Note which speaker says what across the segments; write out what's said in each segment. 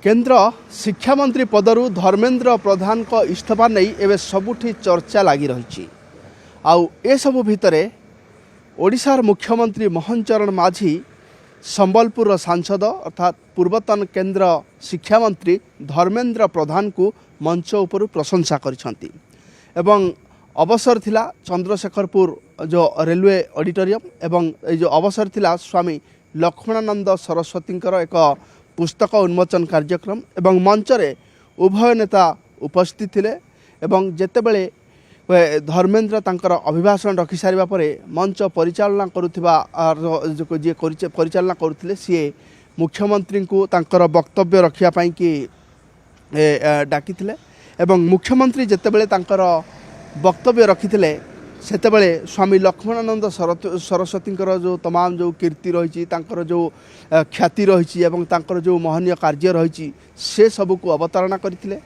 Speaker 1: केन्द्र शिक्षा मंत्री पदरु धर्मेन्द्र प्रधान को इस्तीफा नहीं एवं सबुठी चर्चा लगी रही। आउ ए सबु भितरे ओडिशार मुख्यमंत्री मोहन चरण माझी संबलपुर सांसद अर्थात पूर्वतन केन्द्र शिक्षा मंत्री धर्मेन्द्र प्रधान को मंच उपर प्रशंसा करिसेंती एवं अवसर थिला चंद्रशेखरपुर जो रेलवे ऑडिटोरियम एवं जो अवसर थिला स्वामी लक्ष्मणानंद सरस्वती एक पुस्तक उन्मोचन कार्यक्रम एवं मंचरे उभय नेता उपस्थित थिले एवं जेतेबेले धर्मेन्द्र तांकर अभिभाषण रखि सारिबा परे मंच परिचालना करुथिबा जे परिचालना करुथिले सी मुख्यमंत्री को तांकर वक्तव्य रखिया पई कि डाकिथिले एवं मुख्यमंत्री जेतेबेले तांकर वक्तव्य रखिथिले सेतेबेले स्वामी लक्ष्मणानंद सरस्वती जो तमाम जो कीर्ति रही जो ख्याति रही एवं तांकर जो महनीय कार्य रही से सबको अवतारणा करथिले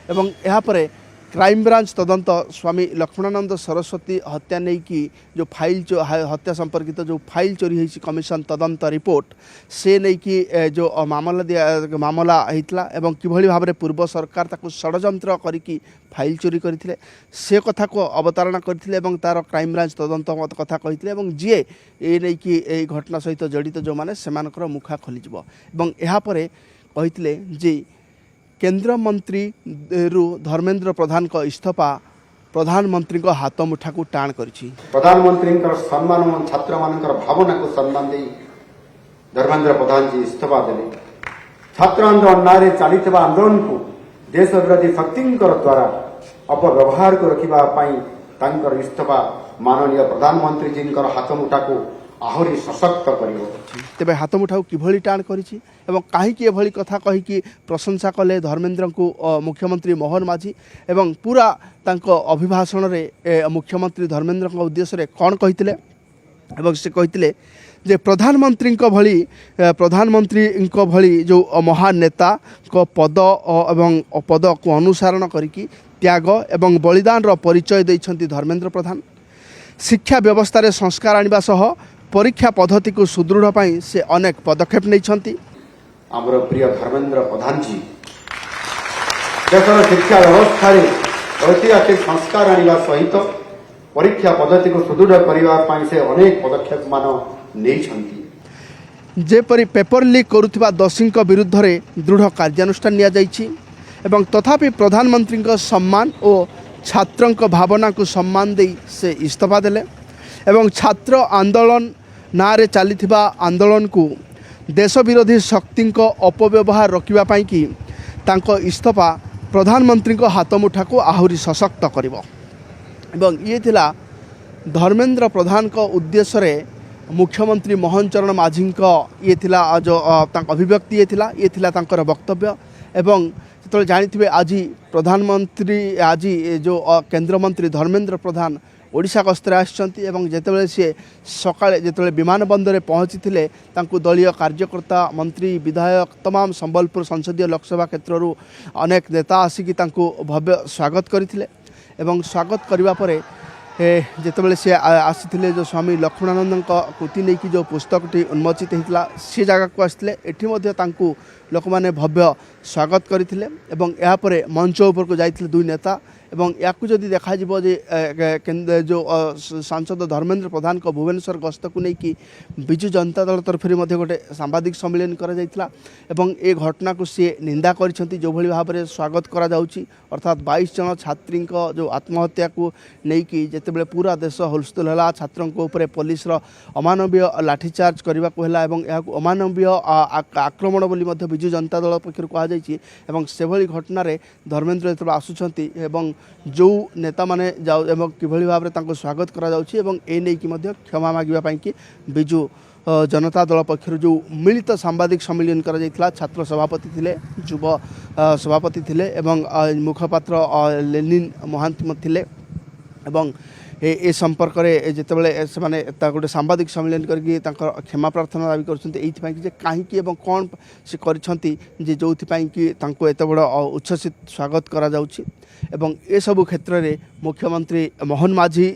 Speaker 1: एवं यहाँ पर क्राइम ब्रांच तदंत स्वामी लक्ष्मणानंद सरस्वती हत्या नहीं कि जो फाइल हत्या संपर्कित जो फाइल चोरी होती कमिशन तदंत रिपोर्ट से नहीं कि जो मामला होता एवं किभली भाव पूर्व सरकार ताकू षड्यंत्र करिकी फाइल चोरी करथिले से कथा को अवतारणा करथिले एवं तार क्राइम ब्रांच तदंत मत कथा कहिथिले एवं जी ए नहीं कि ए घटना सहित जड़ित जो माने सेमानकर मुखा खोलिजिवो एवं यहाँ पर कहिथिले जे केंद्र मंत्री रु धर्मेन्द्र प्रधान को इस्तीफा प्रधानमंत्री को हाथ मुठा को टाण करिछि।
Speaker 2: प्रधानमंत्री सम्मान और छात्र मानकर भावना को सम्मान दे धर्मेन्द्र प्रधान जी इस्तीफा देले। छात्र आंदोलन नारे चली आंदोलन को देश विरोधी शक्ति द्वारा अपव्यवहार को रखा तांकर इस्तीफा माननीय प्रधानमंत्री जी हाथ मुठा को आहरी सशक्त करिवो।
Speaker 1: तेबे हाथ मुठाऊ किभली टाण करिछि एवं काहीकि एभली कथा कहिकि प्रशंसा कले धर्मेन्द्र को मुख्यमंत्री मोहन माझी एवं पूरा तांको अभिभाषण रे मुख्यमंत्री धर्मेन्द्र को उद्देश्य रे कोन कहिथिले एवं से कहिथिले जे प्रधानमंत्री भली जो महान नेता को पद एवं पद को अनुसरण करिकि त्याग एवं बलिदान रो परिचय दैछंती धर्मेन्द्र प्रधान। शिक्षा व्यवस्था रे संस्कार आनिबा सह परीक्षा पद्धति को सुदृढ़ पाई से अनेक पदक्षेप नहीं।
Speaker 2: आमर प्रिय धर्मेन्द्र प्रधान जी देशर शिक्षा व्यवस्था ऐतिहासिक संस्कार आनिबा सहित परीक्षा पद्धति को सुदृढ़ करने से अनेक पदक्षेप मान नहीं।
Speaker 1: जेपरी पेपर लीक करुथिबा दोषी विरुद्ध रे दृढ़ कार्यानुष्ठान निया जाइछि एवं तथापि प्रधानमंत्री सम्मान और छात्रों भावना को सम्मान दे से इस्तीफा देले एवं छात्र आंदोलन नारे चली आंदोलन को देश विरोधी शक्ति को अपव्यवहार रखिबा पई कि तांको इस्तीफा प्रधानमंत्री को हाथ मुठा को आहरी सशक्त करिवो एवं ये थिला धर्मेन्द्र प्रधान को उद्देश्य रे मुख्यमंत्री मोहन चरण माझी को ये थिला जो अभिव्यक्ति ये थिला तांकर वक्तव्य एवं जो जानिथिबे आज प्रधानमंत्री आज जो केंद्र मंत्री धर्मेन्द्र प्रधान ओडिशा गस्तरे आछंती एवं जेतेबेले सी सकाळे जेतेबेले विमान बंदर पहुँची थिले तांकु दलीय कार्यकर्ता मंत्री विधायक तमाम संबलपुर संसदीय लोकसभा क्षेत्रु अनेक नेता आसिकी तांकु भव्य स्वागत करथिले एवं स्वागत करिबा परे जेतेबेले सी आसीथिले जो स्वामी लक्ष्मणानंद कृति नहीं कि जो पुस्तकटी उन्मोचित होता से जगह को आसते एठी मध्ये तांकु लोक माने भव्य स्वागत करथिले एवं यहाँ पर मंच ऊपर को जाइथिले दुई नेता एवं याकू जदि देखा जिवो जे जो सांसद धर्मेन्द्र प्रधान को भुवनेश्वर गस्त को लेकिन विजु जनता दल तरफ गोटे सांबादिक सम्मेलन करा जाइथिला एवं ए घटना को सी निंदा करिसेंती जो भली भाव में स्वागत करा जाउची अर्थात 22 जन छात्री को जो आत्महत्या को लेकिन जेतेबेले पूरा देश हुलस्थुल है छात्रों ऊपर पुलिस अमानवीय लाठीचार्ज करने को है एवं यह अमानवीय आक्रमण बोली विजु जनता दल पक्षर कहुई एवं से भली घटना धर्मेन्द्र जो आसुंच एवं जो नेता माने जाऊ एवं किभली भाव में स्वागत करा जाउछि एवं ए नै कि मध्ये क्षमा मागिबा पई कि बिजु जनता दल पक्षर जो मिलित सांबादिक सम्मेलन करा जाइथिला छात्र सभापति थिले युव सभापति थिले एवं मुखपात्र लेनिन महांती थिले एवं ए संपर्क में जितेबाला से गोटे सांबादिक सम्मेलन करके क्षमा प्रार्थना दावी कर कहीं कौन से करछंती जो कि एत बड़ उच्छ्वसित स्वागत करा जाउछि एवं ए सबु क्षेत्र में मुख्यमंत्री मोहन माझी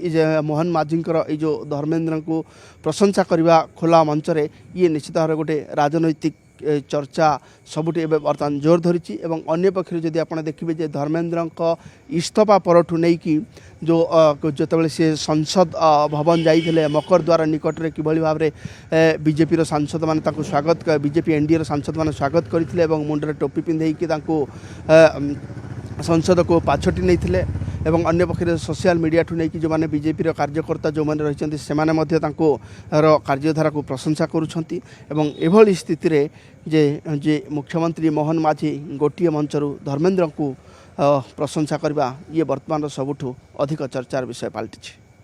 Speaker 1: जो धर्मेन्द्र को प्रशंसा करने खोला मंच ये निश्चित भाव गोटे राजनैतिक चर्चा सबुठी एवं बर्तमान जोर धरी एवं अन्य पक्ष जदि आप देखिए जे धर्मेन्द्र इस्तफा परठू नहीं कि जो जितेबाला सी संसद भवन जाइए मकर द्वार निकट में किभली भाव में बीजेपी सांसद मैंने स्वागत बीजेपी एनडीए सांसद मैंने स्वागत करते मुंडे टोपी पिंधेकी संसद को पाछटी नहीं एवं अन्य पक्षे सोशल मीडिया ठू नहीं कि जो मैंने बीजेपी कार्यकर्ता जो मैंने रही से कार्यधारा को प्रशंसा करुँच एभली स्थिति रे जे मुख्यमंत्री मोहन माझी गोटे मंचर धर्मेन्द्र को प्रशंसा करवा ये वर्तमान सबुठू अधिक चर्चार विषय पलटि।